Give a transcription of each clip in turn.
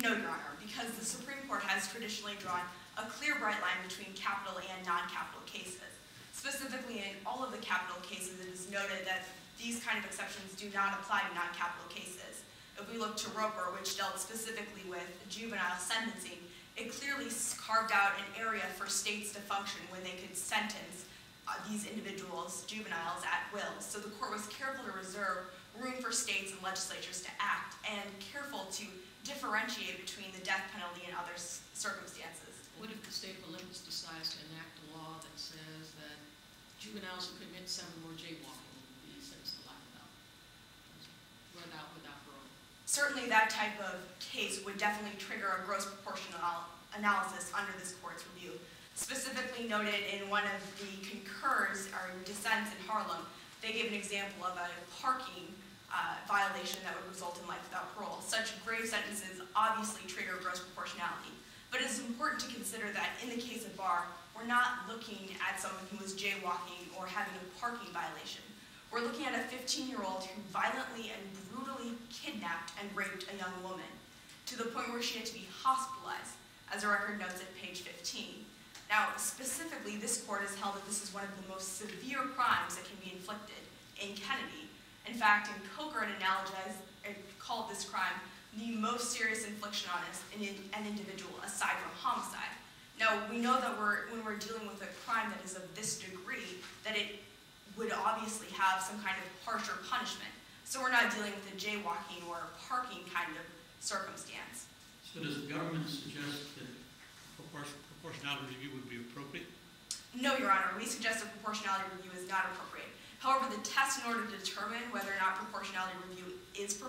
No, Your Honor, because the Supreme Court has traditionally drawn a clear, bright line between capital and non-capital cases. Specifically, in all of the capital cases, it is noted that these kind of exceptions do not apply to non-capital cases. If we look to Roper, which dealt specifically with juvenile sentencing, it clearly carved out an area for states to function when they could sentence these individuals, juveniles, at will. So the court was careful to reserve room for states and legislatures to act, and careful to differentiate between the death penalty and other circumstances. What if the state of Olympus decides to enact a law that says that juveniles who commit 7 more jaywalking will be sentenced to life without parole? Certainly that type of case would definitely trigger a gross proportional analysis under this court's review. Specifically noted in one of the concurs or dissents in Harlem, they gave an example of a parking violation that would result in life without parole. Such grave sentences obviously trigger gross proportionality. But it's important to consider that in the case of Barr, we're not looking at someone who was jaywalking or having a parking violation. We're looking at a 15-year-old who violently and brutally kidnapped and raped a young woman to the point where she had to be hospitalized, as the record notes at page 15. Now, specifically, this court has held that this is one of the most severe crimes that can be inflicted in Kennedy. In fact, in Coker, it called this crime the most serious infliction on an individual aside from homicide. Now, we know that when we're dealing with a crime that is of this degree, that it would obviously have some kind of harsher punishment. So we're not dealing with a jaywalking or a parking kind of circumstance. So does the government suggest that proportionality review would be appropriate? No, Your Honor. We suggest that proportionality review is not appropriate. However, the test in order to determine whether or not proportionality review is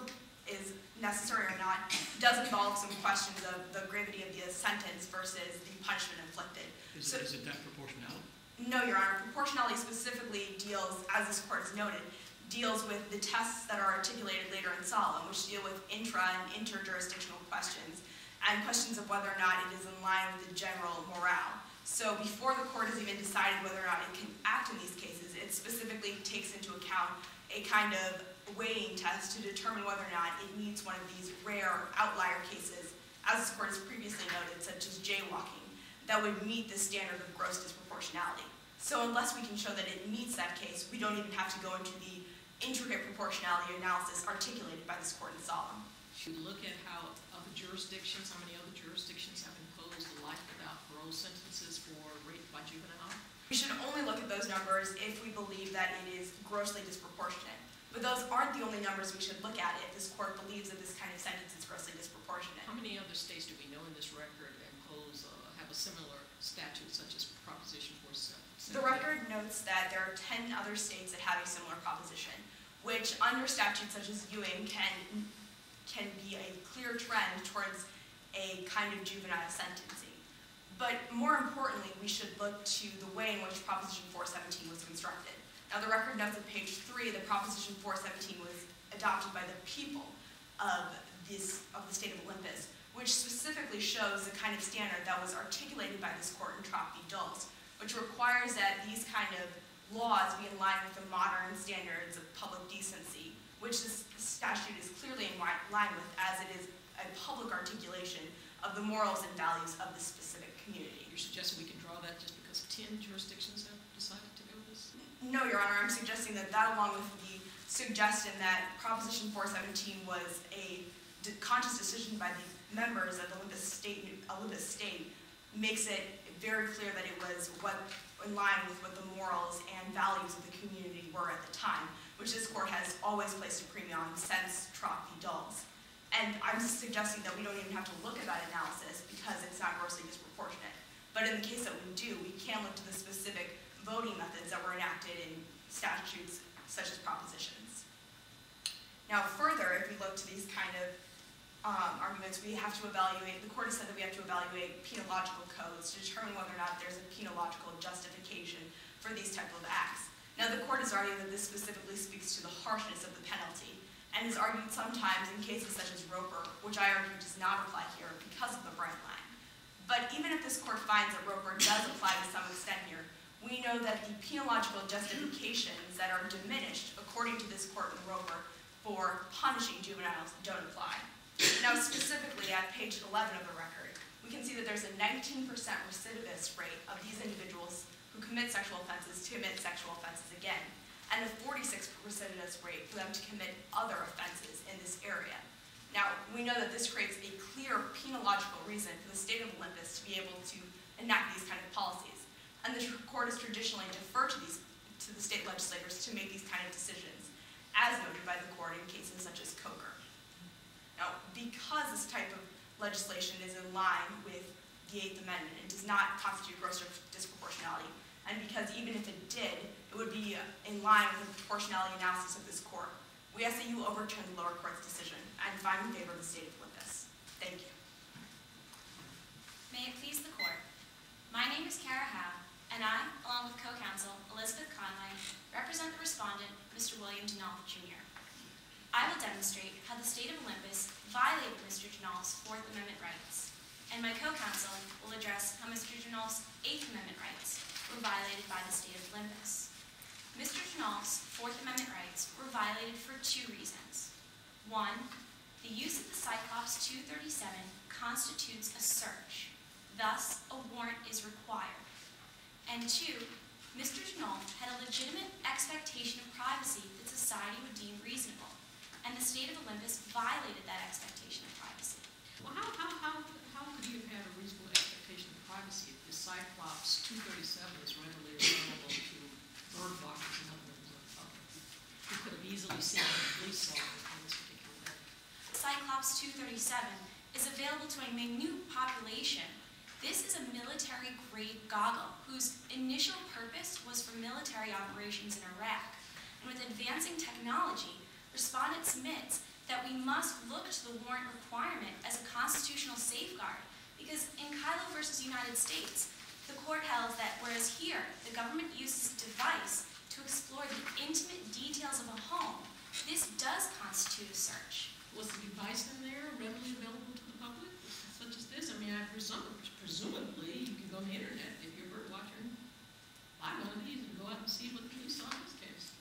necessary or not does involve some questions of the gravity of the sentence versus the punishment inflicted. Is it that proportionality? No, Your Honor. Proportionality specifically deals, as this court has noted, deals with the tests that are articulated later in Solemn, which deal with intra- and interjurisdictional questions, and questions of whether or not it is in line with the general morale. So before the court has even decided whether or not it can act in these cases, it specifically takes into account a kind of weighing test to determine whether or not it meets one of these rare outlier cases, as this court has previously noted, such as jaywalking, that would meet the standard of gross disproportionality. So unless we can show that it meets that case, we don't even have to go into the intricate proportionality analysis articulated by this court in Solemn. Should we look at how many other jurisdictions have imposed life without parole sentences for rape by juvenile? We should only look at those numbers if we believe that it is grossly disproportionate. But those aren't the only numbers we should look at if this court believes that this kind of sentence is grossly disproportionate. How many other states do we know in this record have a similar statute, such as Proposition 417? The record notes that there are 10 other states that have a similar proposition, which under statutes such as Ewing can be a clear trend towards a kind of juvenile sentencing. But more importantly, we should look to the way in which Proposition 417 was constructed. Now, the record notes at page 3 that Proposition 417 was adopted by the people of the state of Olympus, which specifically shows the kind of standard that was articulated by this court in Trop v. Dulles, which requires that these kind of laws be in line with the modern standards of public decency, which this statute is clearly in line with, as it is a public articulation of the morals and values of the specific community. You're suggesting we can draw that just because 10 jurisdictions have decided to go this? No, Your Honor. I'm suggesting that along with the suggestion that Proposition 417 was a conscious decision by the members of Olympus State, makes it very clear that it was in line with what the morals and values of the community were at the time, which this court has always placed a premium on since Trop v. Dulles. And I'm suggesting that we don't even have to look at that analysis because it's not grossly disproportionate. But in the case that we do, we can look to the specific voting methods that were enacted in statutes such as propositions. Now further, if we look to these kind of arguments, we have to evaluate, the court has said that we have to evaluate penological codes to determine whether or not there's a penological justification for these type of acts. Now the court has argued that this specifically speaks to the harshness of the penalty, and has argued sometimes in cases such as Roper, which I argue does not apply here because of the bright line. But even if this court finds that Roper does apply to some extent here, we know that the penological justifications that are diminished, according to this court in Roper, for punishing juveniles don't apply. Now specifically, at page 11 of the record, we can see that there's a 19% recidivist rate of these individuals who commit sexual offenses to commit sexual offenses again, and a 46% recidivist rate for them to commit other offenses in this area. Now, we know that this creates a clear penological reason for the state of Olympus to be able to enact these kind of policies, and the court has traditionally deferred to the state legislators to make these kind of decisions, as noted by the court in cases such as Coker. Now, because this type of legislation is in line with the 8th Amendment and does not constitute gross disproportionality, and because even if it did, it would be in line with the proportionality analysis of this court, we ask that you overturn the lower court's decision and find in favor of the state of Olympus. Thank you. May it please the court. My name is Kara Howe, and I, along with co-counsel Elizabeth Conway, represent the respondent, Mr. William Denolf, Jr. I will demonstrate how the state of Olympus violated Mr. Denolf's 4th Amendment rights, and my co-counsel will address how Mr. Denolf's 8th Amendment rights were violated by the state of Olympus. Mr. Denolf's 4th Amendment rights were violated for 2 reasons. 1, the use of the Cyclops 237 constitutes a search. Thus, a warrant is required. And 2, Mr. Denolf had a legitimate expectation of privacy that society would deem reasonable, and the state of Olympus violated that expectation of privacy. Well, how could you have had a reasonable expectation of privacy if the Cyclops 237 is readily available to bird watchers and other members of the public? You could have easily seen the police saw it on this particular day. Cyclops 237 is available to a minute population. This is a military-grade goggle whose initial purpose was for military operations in Iraq. And with advancing technology, respondent submits that we must look to the warrant requirement as a constitutional safeguard, because in Kylo versus United States, the court held that whereas here the government uses a device to explore the intimate details of a home, this does constitute a search. Was the device in there readily available to the public, such as this? I mean, presumably you can go on the internet if you're a bird watcher, buy one of these and go out and see what the police saw in this case.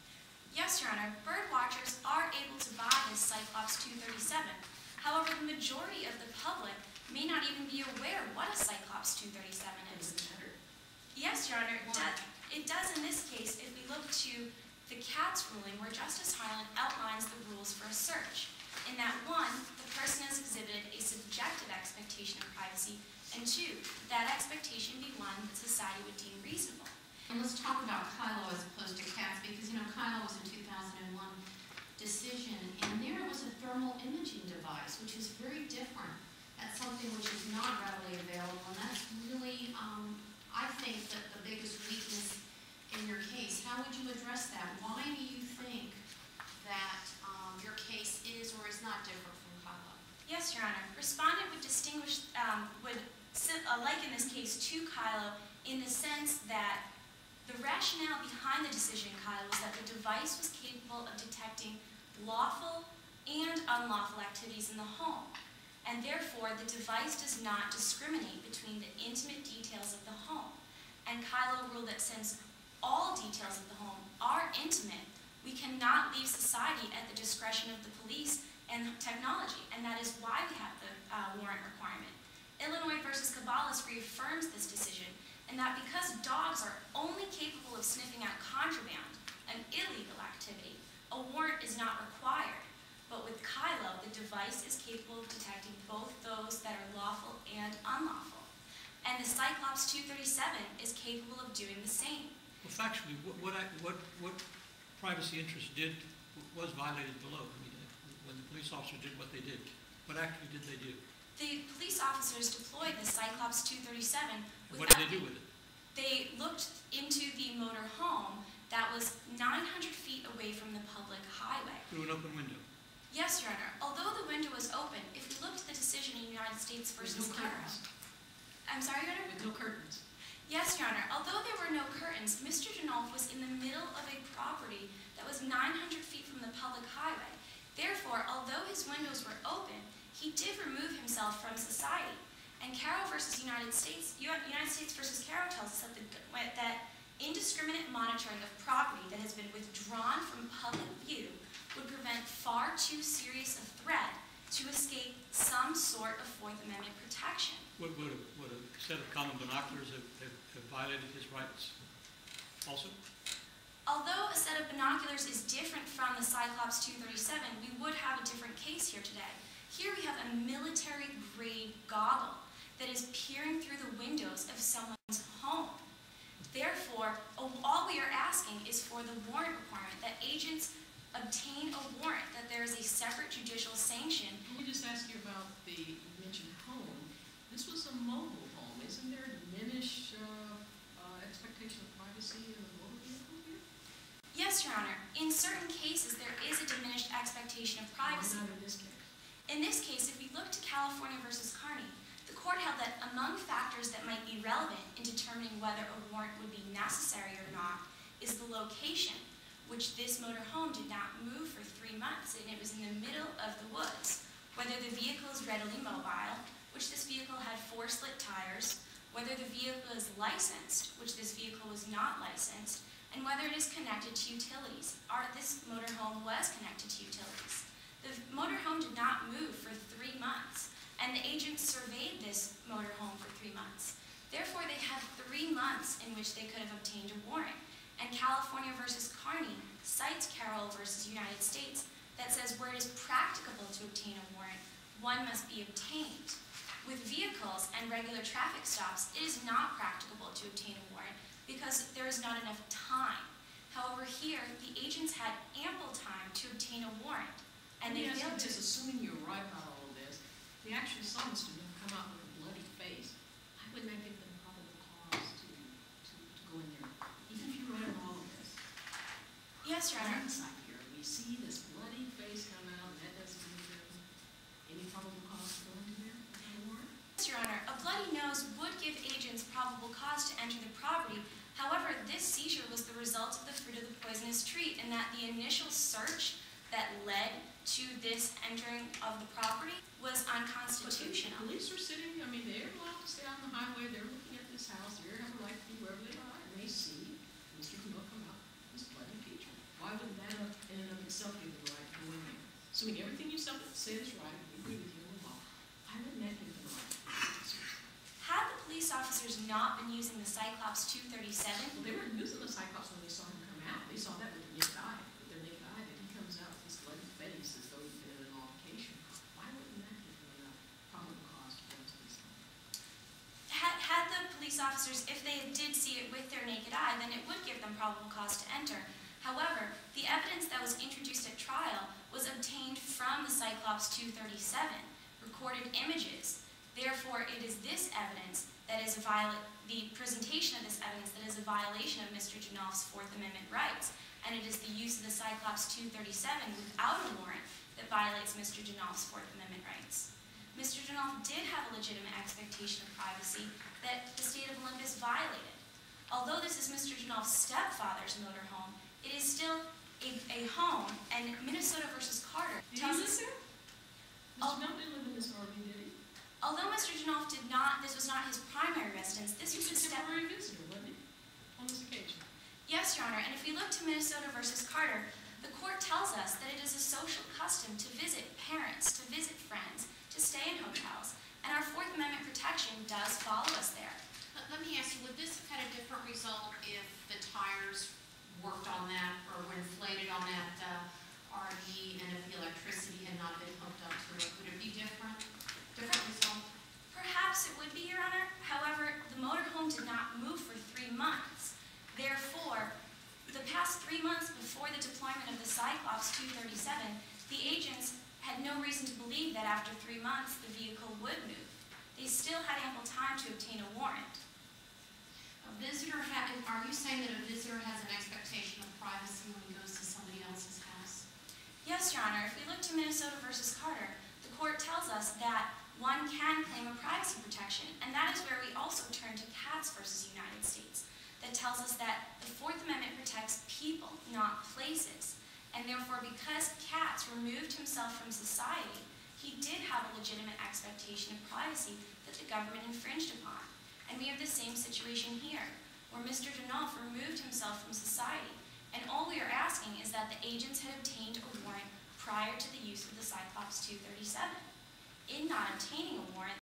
Yes, Your Honor, bird watchers are able to buy this Cyclops 237. However, the majority of the public may not even be aware what a Cyclops 237 is. Does it matter? Yes, Your Honor, it does in this case if we look to the Katz ruling where Justice Harlan outlines the rules for a search. In that 1, the person has exhibited a subjective expectation of privacy, and 2, that expectation be one that society would deem reasonable. And let's talk about Kylo as opposed to Katz, because, Kylo was a 2001 decision, and there was a thermal imaging device, which is very different. That's something which is not readily available, and that's really, I think, that the biggest weakness in your case. How would you address that? Why do you think that your case is or is not different from Kylo? Yes, Your Honor. Respondent would distinguish, liken this case to Kylo in the sense that the rationale behind the decision in Kylo was that the device was capable of detecting lawful and unlawful activities in the home, and therefore the device does not discriminate between the intimate details of the home. And Kylo ruled that since all details of the home are intimate, we cannot leave society at the discretion of the police and technology, and that is why we have the warrant requirement. Illinois versus Caballos reaffirms this decision, and that because dogs are only capable of sniffing out contraband, an illegal activity, a warrant is not required. But with Kylo, the device is capable of detecting both those that are lawful and unlawful. And the Cyclops 237 is capable of doing the same. Well, factually, what privacy interest was violated below? I mean, when the police officers did what they did, what actually did they do? The police officers deployed the Cyclops 237 What did they do with it? They looked into the motor home that was 900 feet away from the public highway. Through an open window? Yes, Your Honor. Although the window was open, if we look at the decision in United States versus With no curtains. I'm sorry, Your Honor? With no curtains. Yes, Your Honor. Although there were no curtains, Mr. Denolf was in the middle of a property that was 900 feet from the public highway. Therefore, although his windows were open, he did remove himself from society. And Carroll versus United States versus Carroll tells us that indiscriminate monitoring of property that has been withdrawn from public view would prevent far too serious a threat to escape some sort of Fourth Amendment protection. Would a set of common binoculars have violated his rights also? Although a set of binoculars is different from the Cyclops 237, we would have a different case here today. Here we have a military-grade goggle that is peering through the windows of someone's home. Therefore, all we are asking is for the warrant requirement, that agents obtain a warrant, that there is a separate judicial sanction. Let me just ask you about you mentioned home. This was a mobile home. Isn't there a diminished expectation of privacy in a motor vehicle here? Yes, Your Honor. In certain cases, there is a diminished expectation of privacy. Why not in this case? In this case, if we look to California versus Carney, the court held that among factors that might be relevant in determining whether a warrant would be necessary or not is the location, which this motor home did not move for 3 months, and it was in the middle of the woods. Whether the vehicle is readily mobile, which this vehicle had 4 slit tires, whether the vehicle is licensed, which this vehicle was not licensed, and whether it is connected to utilities. This motor home was connected to utilities. The motor home did not move for 3 months, and the agents surveyed this motor home for 3 months. Therefore, they had 3 months in which they could have obtained a warrant. And California versus Carney cites Carroll versus United States that says where it is practicable to obtain a warrant, one must be obtained. With vehicles and regular traffic stops, it is not practicable to obtain a warrant because there is not enough time. However, here, the agents had ample time to obtain a warrant, and they failed to. Just assuming you're right about all of this, the actual summons to come out with a bloody face, why wouldn't that give them probable cause to go in there? Even if you're right about all of this. Yes, Your Honor. Hindsight here, we see this bloody face come out, and that doesn't give them any probable cause to go in there with a warrant? Yes, Your Honor. A bloody nose would give agents probable cause to enter the property. However, this seizure was the result of the fruit of the poisonous tree, and that the initial search that led to this entering of the property was unconstitutional. But the police are sitting, I mean, they're allowed to stay on the highway, they're looking at this house, they're having a right to be wherever they are, and they see Mr. Camille come out with this bloody feature. Why wouldn't that in and of itself give them the right to go in there? Assuming everything you said is right, we agree with you on the law, why wouldn't that give them the right? Had the police officers not been using the Cyclops 237, Well, they weren't using the Cyclops when they saw him come out. They saw that with their naked eye. With their naked eye, that he comes out with this bloody face as though he's been in an altercation. Why wouldn't that give them enough probable cause to go into this home? had the police officers, if they did see it with their naked eye, then it would give them probable cause to enter. However, the evidence that was introduced at trial was obtained from the Cyclops 237, recorded images. Therefore, it is this evidence that is the presentation of this evidence that is a violation of Mr. Janolf's Fourth Amendment rights, and it is the use of the Cyclops 237 without a warrant that violates Mr. Janolf's Fourth Amendment rights. Mr. Janolf did have a legitimate expectation of privacy that the state of Olympus violated. Although this is Mr. Janolf's stepfather's motor home, it is still a home, and Minnesota versus Carter tells us. Mr. Janolf didn't live in this RV, did he? Although Mr. Janolf did not, this was not his primary residence, this was his step. Temporary visitor, wasn't he? On this occasion. Yes, Your Honor, and if we look to Minnesota versus Carter, the court tells us that it is a social custom to visit parents, to visit friends, to stay in hotels, and our Fourth Amendment protection does follow us there. Let me ask you, would this have had a different result if the tires worked on that or were inflated on that RV and if the electricity had not been hooked up to it? Would it be different? Different result? Perhaps it would be, Your Honor. However, the motorhome did not move for 3 months. Therefore, the past 3 months before the deployment of the Cyclops 237, the agents had no reason to believe that after 3 months the vehicle would move. They still had ample time to obtain a warrant. Are you saying that a visitor has an expectation of privacy when he goes to somebody else's house? Yes, Your Honor. If we look to Minnesota versus Carter, the court tells us that one can claim a privacy protection, and that is where we also turn to Katz versus United States, that tells us that the Fourth Amendment protects people, not places. And therefore, because Katz removed himself from society, he did have a legitimate expectation of privacy that the government infringed upon. And we have the same situation here, where Mr. Janolf removed himself from society, and all we are asking is that the agents had obtained a warrant prior to the use of the Cyclops 237. In not obtaining a warrant,